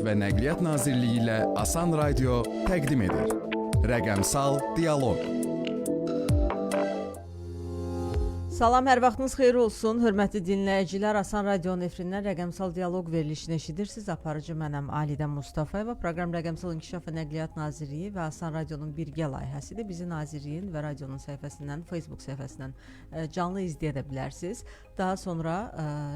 və Nəqliyyat Nazirliyi ilə Asan Radio təqdim edir. Rəqəmsal Dialoq. Salam, hər vaxtınız xeyir olsun. Hörmətli dinləyicilər, Asan Radionun efirindən Rəqəmsal Dialoq verilişini eşidirsiniz. Aparıcı mənəm Alidə Mustafayeva. Proqram Rəqəmsal İnkişaf və Nəqliyyat Nazirliyi və Asan Radionun birgə layihəsidir. Bizi Nazirliyin və radionun səhifəsindən, Facebook səhifəsindən canlı izləyə də bilərsiniz. Daha sonra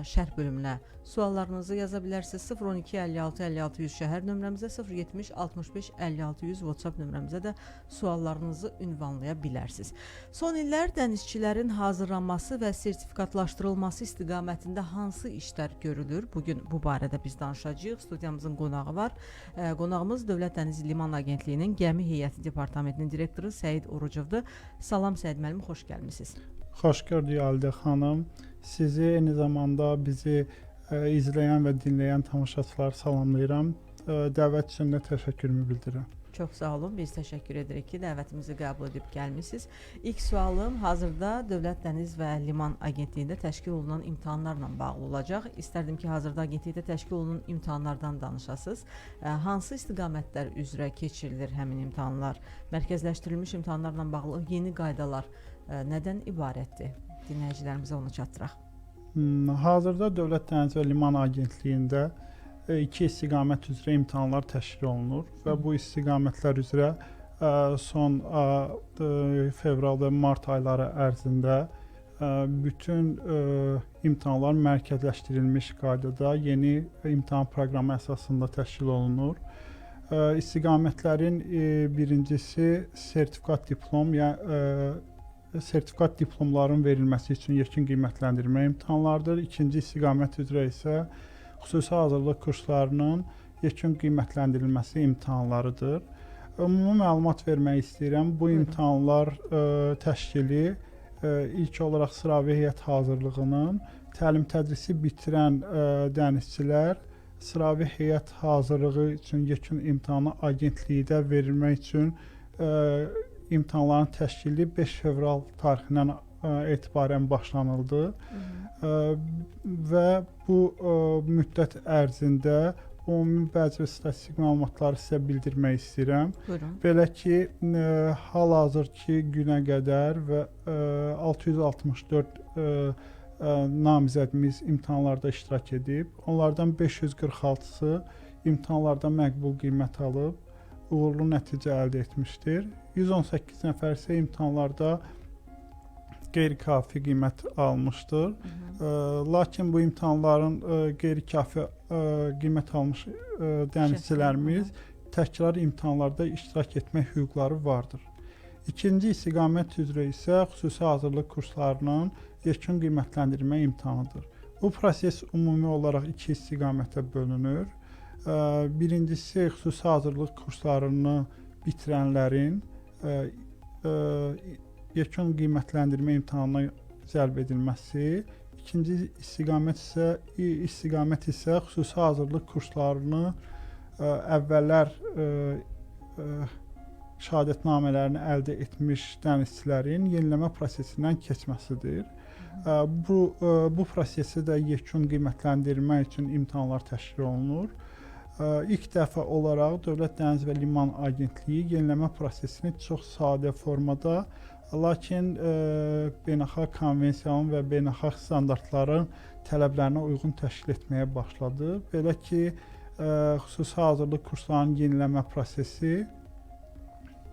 şərh bölümünə suallarınızı yaza bilərsiniz. 012 56 56 100 şəhər nömrəmizə, 070 65 56 100 WhatsApp nömrəmizə də suallarınızı ünvanlaya bilərsiniz. Son illər dənizçilərin hazırlanması və sertifikatlaşdırılması istiqamətində hansı işlər görülür? Bugün bu barədə biz danışacağıq. Studiyamızın qonağı var. Qonağımız Dövlət Dəniz Liman Agentliyinin Gəmi Heyəti Departamentinin direktoru Səid Orucovdur. Salam Səid müəllim, xoş gəlmisiniz. Xoş gördük Alidə xanım. Sizi eyni zamanda bizi izləyən və dinləyən tamaşaçıları salamlayıram. Dəvət üçün də təşəkkürümü bildirirəm. Çox sağ olun. Biz təşəkkür edirik ki, dəvətimizi qəbul edib gəlmisiniz. İlk sualım hazırda Dövlət Dəniz və Liman Agentliyində təşkil olunan imtahanlarla bağlı olacaq. İstərdim ki, hazırda agentlikdə təşkil olunan imtahanlardan danışasınız. Hansı istiqamətlər üzrə keçirilir həmin imtahanlar? Mərkəzləşdirilmiş imtahanlarla bağlı yeni qaydalar nədən ibarətdir? Dinləyicilərimizə onu çatdıraq. Hazırda Dövlət Dəniz və Liman Agentliyində iki istiqamət üzrə imtahanlar təşkil olunur və bu istiqamətlər üzrə son fevral və mart ayları ərzində bütün imtahanlar mərkəzləşdirilmiş qaydada yeni imtahan proqramı əsasında təşkil olunur. İstiqamətlərin birincisi sertifikat diplom, sertifikat diplomların verilməsi üçün yekun qiymətləndirmə imtahanlarıdır. İkinci istiqamət üzrə isə xüsusi hazırlıq kurslarının yekun qiymətləndirilməsi imtahanlarıdır. Ümumi məlumat vermək istəyirəm. Bu imtahanlar təşkili ilk olaraq sıravi heyət hazırlığının təlim-tədrisi bitirən dənizçilər sıravi heyət hazırlığı üçün yekun imtahanı agentlikdə verilmək üçün imtahanların təşkili 5 fevral tarixindən etibarən başlanıldı və bu müddət ərzində ümumi bəzi statistik məlumatları sizə bildirmək istəyirəm. Buyurun. Belə ki, hal-hazırki günə qədər və 664 namizədimiz imtahanlarda iştirak edib. Onlardan 546-sı imtahanlarda məqbul qiymət alıb, uğurlu nəticə əldə etmişdir. 118 nəfər isə imtahanlarda qeyri-kafi qiymət almışdır. Lakin bu imtahanların qeyri-kafi qiymət almış dənizçilərimiz təkrar imtahanlarda iştirak etmək hüquqları vardır. İkinci istiqamət üzrə isə xüsusi hazırlıq kurslarının yekun qiymətləndirmə imtahanıdır. Bu proses ümumi olaraq iki istiqamətə bölünür. Birincisi xüsusi hazırlıq kurslarını bitirənlərin yekun qiymətləndirmə imtahanına cəlb edilməsi. İkinci istiqamət isə xüsusi hazırlıq kurslarını əvvəllər şəhadətnamələrini əldə etmiş dənizçilərin yeniləmə prosesindən keçməsidir. Bu prosesi də yekun qiymətləndirmə üçün imtahanlar təşkil olunur. İlk dəfə olaraq Dövlət Dəniz və Liman Agentliyi yeniləmə prosesini çox sadə formada, lakin beynəlxalq konvensiyanın və beynəlxalq standartların tələblərinə uyğun təşkil etməyə başladı. Belə ki, xüsusi hazırlıq kurslarının yeniləmə prosesi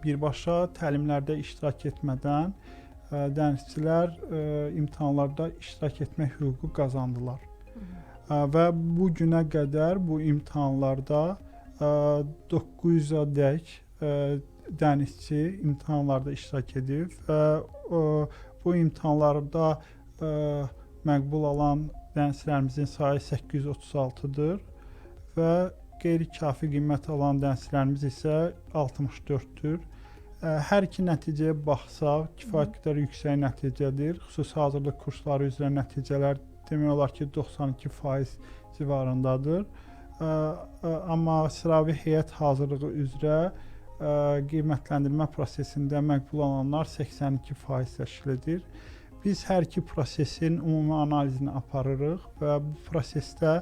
birbaşa təlimlərdə iştirak etmədən dənizçilər imtahanlarda iştirak etmək hüququ qazandılar. Və bu günə qədər bu imtahanlarda 900-dək dənizçi imtahanlarda iştirak edib və bu imtahanlarda məqbul olan dənizçilərimizin sayı 836-dır və qeyri-kafi qiymət alan dənizçilərimiz isə 64-dür. Hər iki nəticəyə baxsaq, kifayət qədər yüksək nəticədir. Xüsusi hazırlıq kursları üzrə nəticələr demək olar ki, 92% civarındadır. Amma sıravi heyət hazırlığı üzrə qiymətləndirmə prosesində məqbul olanlar 82% təşkil edir. Biz hər iki prosesin ümumi analizini aparırıq və bu prosesdə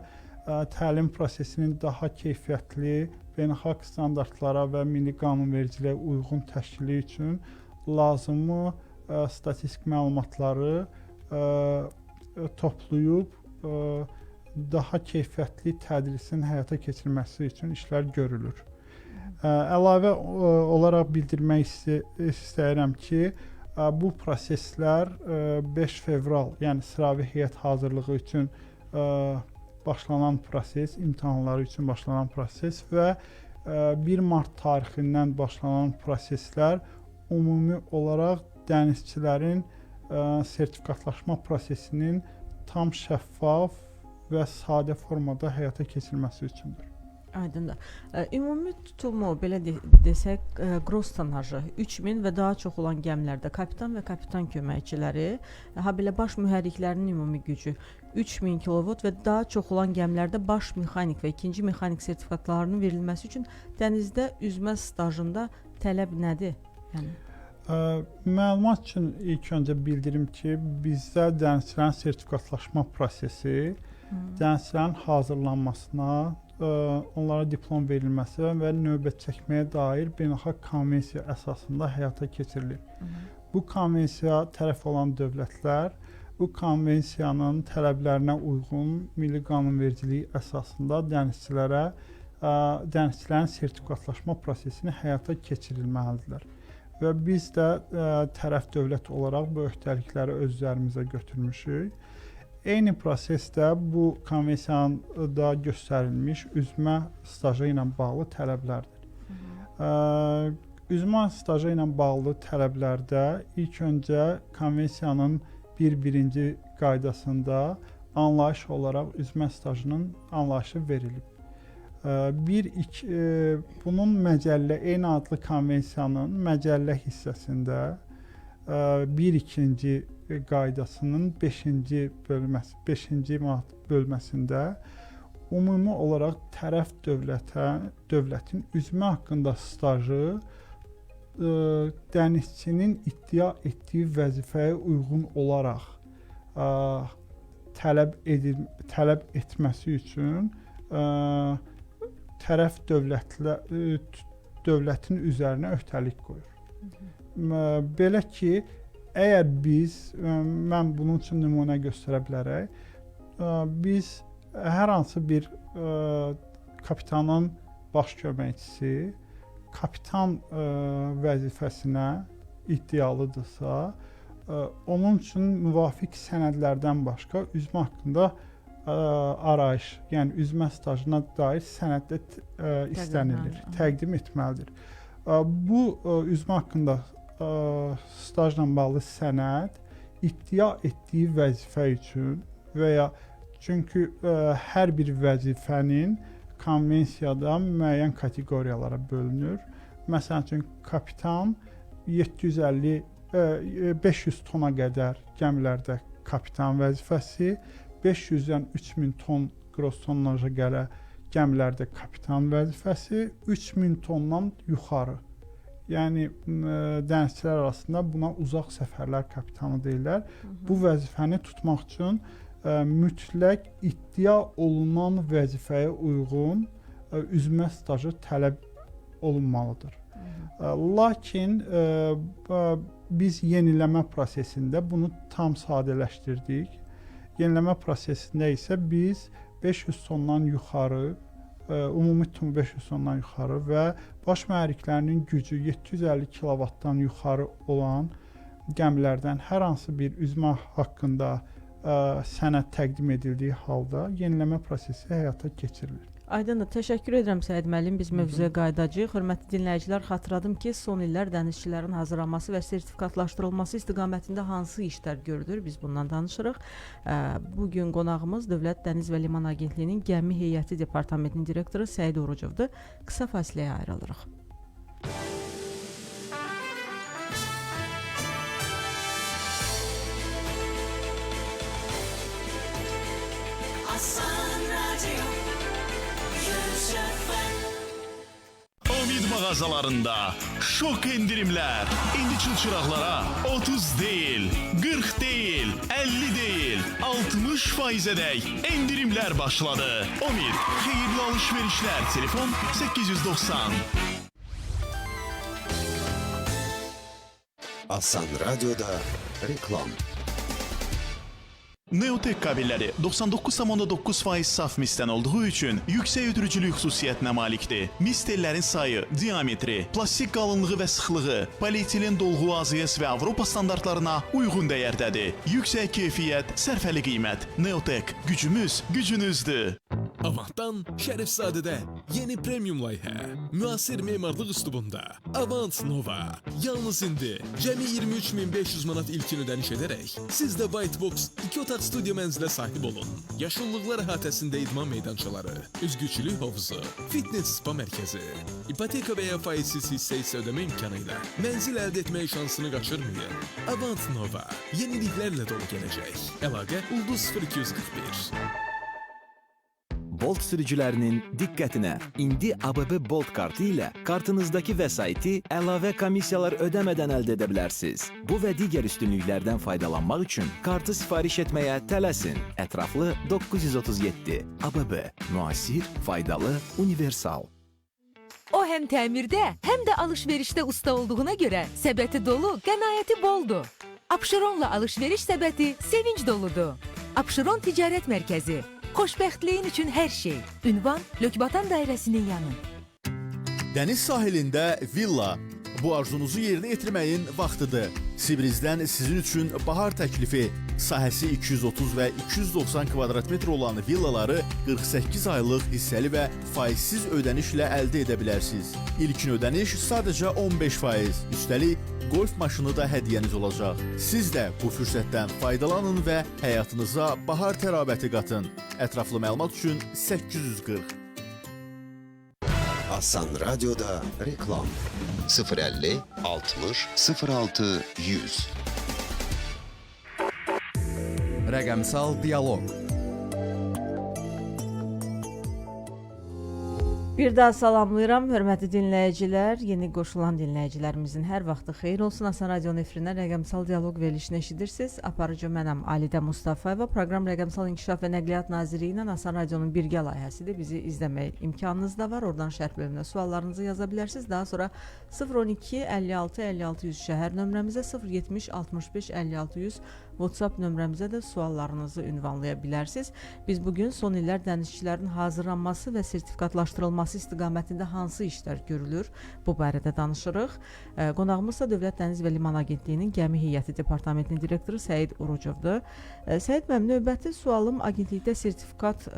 təlim prosesinin daha keyfiyyətli, beynəlxalq standartlara və milli qanunvericiliyə uyğun təşkili üçün lazımi statistik məlumatları toplayıb daha keyfiyyətli tədrisin həyata keçirilməsi üçün işlər görülür. Əlavə olaraq bildirmək istəyirəm ki, bu proseslər 5 fevral, yəni sıravi heyət hazırlığı üçün başlanan proses, imtahanları üçün başlanan proses və 1 mart tarixindən başlanan proseslər ümumi olaraq dənizçilərin sertifikatlaşma prosesinin tam şəffaf və sadə formada həyata keçirilməsi üçündür. Aydındır. Ümumi tutumu, belə desək, qross tonajı 3000 və daha çox olan gəmilərdə kapitan və kapitan köməkçiləri, belə baş mühərriklərinin ümumi gücü 3000 kilovat və daha çox olan gəmilərdə baş mexanik və ikinci mexanik sertifikatlarının verilməsi üçün dənizdə üzmə stajında tələb nədir? Məlumat üçün ilk öncə bildirim ki, bizdə dənizçilərin sertifikatlaşma prosesi, dənizçilərin hazırlanmasına, onlara diplom verilməsi və növbət çəkməyə dair beynəlxalq konvensiya əsasında həyata keçirilir. Bu konvensiya tərəf olan dövlətlər bu konvensiyanın tələblərinə uyğun milli qanunvericiliyi əsasında dənizçilərin sertifikatlaşma prosesini həyata keçirilməlidirlər. Və biz də tərəf dövlət olaraq bu öhdəlikləri öz üzərimizə götürmüşük. Eyni prosesdə bu konvensiyada göstərilmiş üzmə stajı ilə bağlı tələblərdir. Üzmə stajı ilə bağlı tələblərdə ilk öncə konvensiyanın birinci qaydasında anlayış olaraq üzmə stajının anlayışı verilib. Bunun məcəllə, eyni adlı konvensiyanın məcəllə hissəsində 1-2 qaydasının 5-ci bölməsində ümumi olaraq tərəf dövlətin üzmə haqqında stajı dənizçinin iddia etdiyi vəzifəyə uyğun olaraq tələb etməsi üçün tərəf dövlətin üzərinə öhdəlik qoyur. Belə ki, əgər mən bunun üçün nümunə göstərə bilərək, biz hər hansı bir kapitanın baş köməkçisi kapitan vəzifəsinə iddialıdırsa, onun üçün müvafiq sənədlərdən başqa üzmə haqqında arayış, yəni üzmə stajına dair sənəddə istənilir, təqdim etməlidir. Bu üzmə haqqında stajla bağlı sənəd iddia etdiyi vəzifə üçün və ya çünki hər bir vəzifənin konvensiyada müəyyən kateqoriyalara bölünür. Məsələn üçün kapitan 500 tona qədər gəmilərdə kapitan vəzifəsi, 500-dən 3000 ton qross tonnaja gələ gəmilərdə kapitan vəzifəsi, 3000 tondan yuxarı. Yəni dənizçilər arasında buna uzaq səfərlər kapitanı deyirlər. Bu vəzifəni tutmaq üçün mütləq iddia olunan vəzifəyə uyğun üzmə stajı tələb olunmalıdır. Lakin biz yeniləmə prosesində bunu tam sadələşdirdik. Yeniləmə prosesində isə biz 500 tondan yuxarı, ümumi tutum 500 tondan yuxarı və baş mühərriklərinin gücü 750 kilovatdan yuxarı olan gəmilərdən hər hansı bir üzmə haqqında sənəd təqdim edildiyi halda yeniləmə prosesi həyata keçirilir. Aydındır. Təşəkkür edirəm Səid müəllim. Biz mövzuya qayıdacağıq. Hörmətli dinləyicilər, xatırladım ki, son illər dənizçilərin hazırlanması və sertifikatlaşdırılması istiqamətində hansı işlər görülür? Biz bundan danışırıq. Bugün qonağımız Dövlət Dəniz və Liman Agentliyinin Gəmi Heyəti Departamentinin direktoru Səid Orucovdur. Qısa fasiləyə ayrılırıq. mağazalarında şok indirimler. İndi çılçıraqlara 30 değil, 40 değil, 50 değil, 60%'dək indirimler başladı. Omid, xeyirli alışverişler. Telefon 890. Asan Radyo'da reklam. Neotek kabelləri 99,9% saf misdən olduğu üçün yüksək ötürücülük xüsusiyyətinə malikdir. Mis tellərin sayı, diametri, plastik qalınlığı və sıxlığı polietilen dolğu AZS və Avropa standartlarına uyğun dəyərdədir. Yüksək keyfiyyət, sərfəli qiymət. Neotek, gücümüz, gücünüzdür. Avantdan Şərifzadədə yeni premium layihə. Müasir memarlıq üslubunda Avant Nova. Yalnız indi cəmi 23.500 manat ilkin ödəniş edərək siz də White Box 2 otaq studiyo mənzilə sahib olun. Yaşıllıqlar əhatəsində idman meydançaları, üzgüçülük hovuzu, fitness spa mərkəzi, ipoteka və ya faizsiz hissə isə ödəmə imkanı ilə mənzil əldə etmək şansını qaçırmayın. Avant Nova yeniliklərlə dolu gələcək. Əlaqə Ulduz 0241. Bolt sürücülərinin diqqətinə. İndi ABB Bolt kartı ilə kartınızdakı vəsaiti əlavə komissiyalar ödəmədən əldə edə bilərsiniz. Bu və digər üstünlüklərdən faydalanmaq üçün kartı sifariş etməyə tələsin. Ətraflı 937. ABB. Müasir, faydalı, universal. O həm təmirdə, həm də alışverişdə usta olduğuna görə səbəti dolu, qənaəti boldur. Abşeronla alışveriş səbəti sevinç doludur. Abşeron Ticarət Mərkəzi. Xoşbəxtliyin üçün hər şey. Ünvan Lökbatan dairəsinin yanı. Dəniz sahilində villa. Bu arzunuzu yerinə yetirməyin vaxtıdır. Sibrizdən sizin üçün bahar təklifi. Sahəsi 230 və 290 kvadrat metr olan villaları 48 aylıq hissəli və faizsiz ödənişlə əldə edə bilərsiniz. İlkin ödəniş sadəcə 15%. Üstəlik, golf maşını da hədiyyəniz olacaq. Siz də bu fürsətdən faydalanın və həyatınıza bahar tərabəti qatın. Ətraflı məlumat üçün 840. Asan Radyo'da reklam. 050 60 06 100. Rəqəmsal dialoq. Bir daha salamlayıram, hörmətli dinləyicilər. Yeni qoşulan dinləyicilərimizin hər vaxtı xeyir olsun. Asan Radionun efirindən Rəqəmsal dialoq verilişini eşidirsiniz. Aparıcı mənəm Alidə Mustafayeva. Proqram Rəqəmsal İnkişaf və Nəqliyyat Nazirliyi ilə Asan Radionun birgə layihəsidir. Bizi izləmək imkanınız da var. Oradan şərh bölümünə suallarınızı yaza bilərsiniz. Daha sonra 012 56 56 100 şəhər nömrəmizə, 070 65 56 100 WhatsApp nömrəmizə də suallarınızı ünvanlaya bilərsiniz. Biz bugün son illər dənizçilərin hazırlanması və sertifikatlaşdırılması istiqamətində hansı işlər görülür? Bu barədə danışırıq. Qonağımız da Dövlət Dəniz və Liman Agentliyinin Gəmi Heyəti Departamentinin direktoru Səid Orucovdur. Səid müəllim, növbəti sualım agentlikdə sertifikat,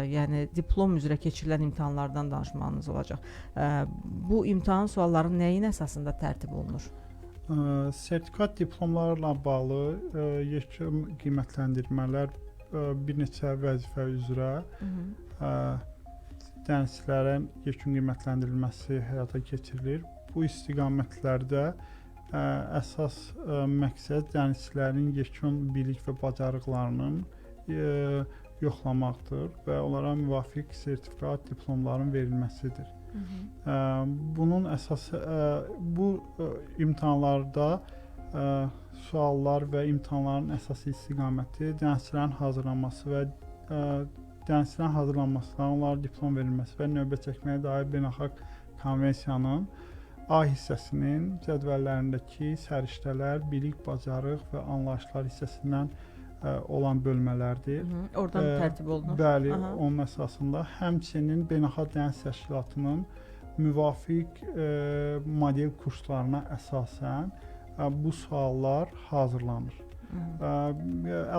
yəni diplom üzrə keçirilən imtahanlardan danışmağınız olacaq. Bu imtahan sualların nəyin əsasında tərtib olunur? Sertifikat diplomlarla bağlı yekun qiymətləndirmələr bir neçə vəzifə üzrə dənizçilərin yekun qiymətləndirilməsi həyata keçirilir. Bu istiqamətlərdə əsas məqsəd dənizçilərin yekun bilik və bacarıqlarının yoxlamaqdır və onlara müvafiq sertifikat diplomların verilməsidir. Bunun əsası bu imtahanlarda suallar və imtahanların əsası istiqaməti dənizçilərin hazırlanması və dənizçilərin hazırlanmasına onlara diplom verilməsi və növbə çəkməyə dair beynəlxalq konvensiyanın A hissəsinin cədvəllərindəki səriştələr, bilik, bacarıq və anlayışlar hissəsindən olan bölmələrdir. Oradan tərtib olunur. Bəli, onun əsasında həmçinin Beynəlxalq Dəniz Təşkilatının müvafiq model kurslarına əsasən bu suallar hazırlanır.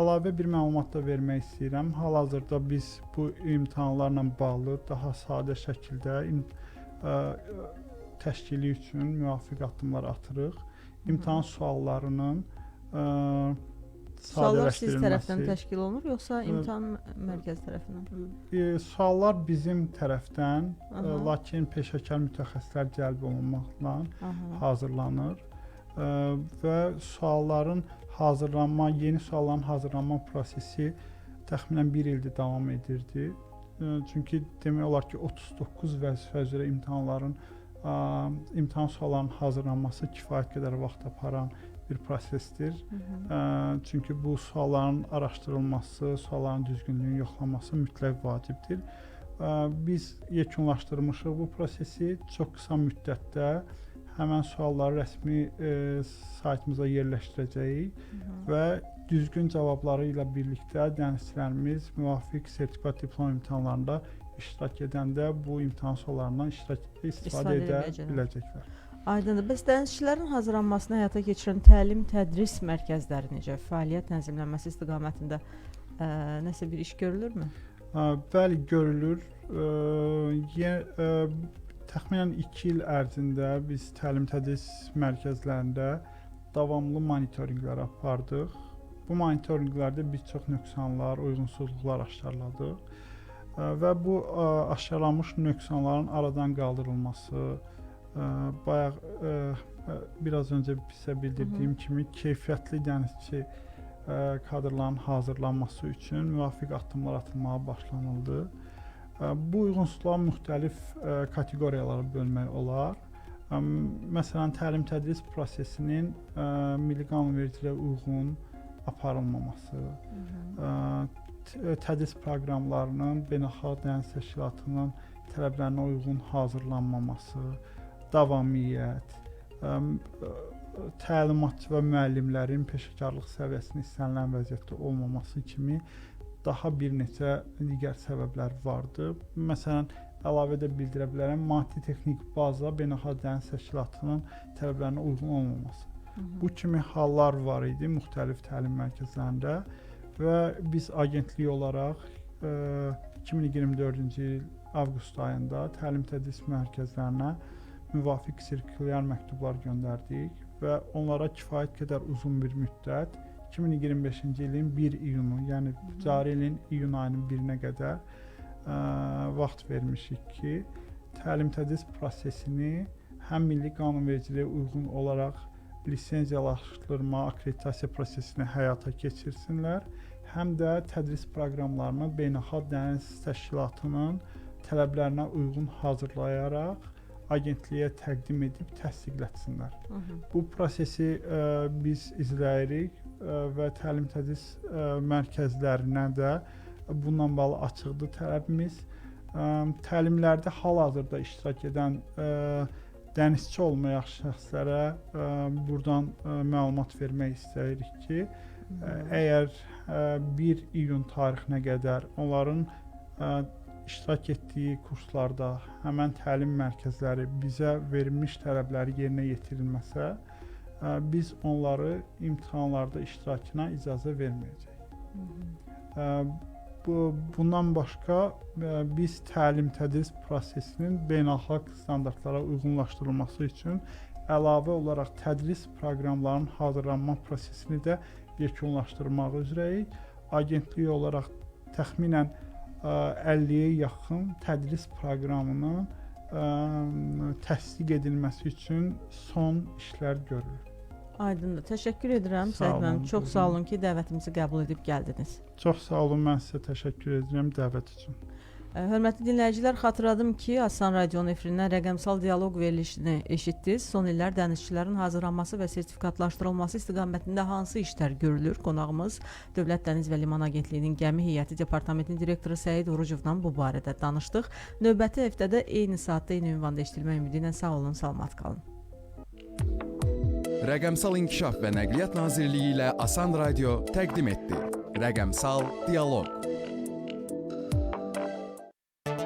Əlavə bir məlumat da vermək istəyirəm. Hal-hazırda biz bu imtahanlarla bağlı daha sadə şəkildə təşkili üçün müvafiq addımlar atırıq. İmtahan suallarının Suallar siz tərəfdən təşkil olunur, yoxsa imtahan mərkəzi tərəfindən? Suallar bizim tərəfdən, lakin peşəkar mütəxəssislər cəlb olunmaqla hazırlanır və sualların hazırlanma, yeni sualların hazırlanma prosesi təxminən 1 ildir davam edirdi. Çünki demək olar ki 39 vəzifə üzrə imtahanların imtahan suallarının hazırlanması kifayət qədər vaxt aparan bir prosesdir. Çünki bu sualların araşdırılması, sualların düzgünlüyünün yoxlanması mütləq vacibdir. Biz yekunlaşdırmışıq bu prosesi. Çox qısa müddətdə həmən sualları rəsmi saytımıza yerləşdirəcəyik və düzgün cavabları ilə birlikdə dənizçilərimiz müvafiq sertifikat diplom imtahanlarında iştirak edəndə bu imtahan suallarından istifadə edə biləcəklər. Aydındır. Bəs dənizçilərin hazırlanmasına həyata keçirilən təlim-tədris mərkəzləri necə? Fəaliyyət tənzimlənməsi istiqamətində nəsə bir iş görülürmü? Bəli, görülür. Təxminən 2 il ərzində biz təlim-tədris mərkəzlərində davamlı monitorinqlər apardıq. Bu monitorinqlərdə bir çox nöqsanlar, uyğunsuzluqlar aşkarladıq və bu aşkarlanmış nöqsanların aradan qaldırılması, bayaq biraz öncə sizə bildirdiyim kimi keyfiyyətli dənizçi kadrların hazırlanması üçün müvafiq addımlar atılmağa başlanıldı. Bu uyğunsuzluğa müxtəlif kateqoriyalara bölmək olar. Məsələn, təlim-tədris prosesinin milli qanunvericiliyə uyğun aparılmaması, tədris proqramlarının beynəlxalq dəniz təşkilatının tələblərinə uyğun hazırlanmaması, davamiyyət, təlimatçı və müəllimlərin peşəkarlıq səviyyəsinin istənilən vəziyyətdə olmaması kimi daha bir neçə digər səbəblər vardı. Məsələn, əlavə də bildirə bilərəm, maddi-texnik baza beynəlxalq dəniz təşkilatının tələblərinə uyğun olmaması. Bu kimi hallar var idi müxtəlif təlim mərkəzlərində və biz agentlik olaraq 2024-cü il avqust ayında təlim-tədris mərkəzlərinə müvafiq sirkulyar məktublar göndərdik və onlara kifayət qədər uzun bir müddət 2025-ci ilin 1 iyunu, yəni cari ilin iyun ayının 1-nə qədər vaxt vermişik ki, təlim-tədris prosesini həm milli qanunvericiliyə uyğun olaraq lisenziyalaşdırma, akkreditasiya prosesini həyata keçirsinlər, həm də tədris proqramlarını beynəlxalq dəniz təşkilatının tələblərinə uyğun hazırlayaraq agentliyə təqdim edib təsdiqlətsinlər. Bu prosesi biz izləyirik və təlim-tədris mərkəzlərinə də bununla bağlı açıqdır tələbimiz. Təlimlərdə hal-hazırda iştirak edən dənizçi olmayaq şəxslərə buradan məlumat vermək istəyirik ki, əgər 1 iyun tarixinə qədər onların iştirak etdiyi kurslarda həmən təlim mərkəzləri bizə verilmiş tələbləri yerinə yetirilməsə, biz onları imtahanlarda iştirakına icazə verməyəcəyik. Bundan başqa biz təlim-tədris prosesinin beynəlxalq standartlara uyğunlaşdırılması üçün əlavə olaraq tədris proqramlarının hazırlanma prosesini də yekunlaşdırmaq üzrəyik. Agentlik olaraq təxminən 50-yə yaxın tədris proqramının təsdiq edilməsi üçün son işlər görülür. Aydındır. Təşəkkür edirəm Səid müəllim. Çox sağ olun ki, dəvətimizi qəbul edib gəldiniz. Çox sağ olun. Mən sizə təşəkkür edirəm dəvət üçün. Hörmətli dinləyicilər, xatırladım ki, Asan Radionun efirindən rəqəmsal dialoq verilişini eşitdiniz. Son illər dənizçilərin hazırlanması və sertifikatlaşdırılması istiqamətində hansı işlər görülür? Qonağımız Dövlət Dəniz və Liman Agentliyinin Gəmi Heyəti Departamentinin direktoru Səid Orucovla bu barədə danışdıq. Növbəti həftədə eyni saatda eyni ünvanda eşidilmək ümidi ilə sağ olun, salamat qalın. Rəqəmsal İnkişaf və Nəqliyyat Nazirliyi ilə Asan Radio təqdim etdi. Rəqəmsal Dialoq.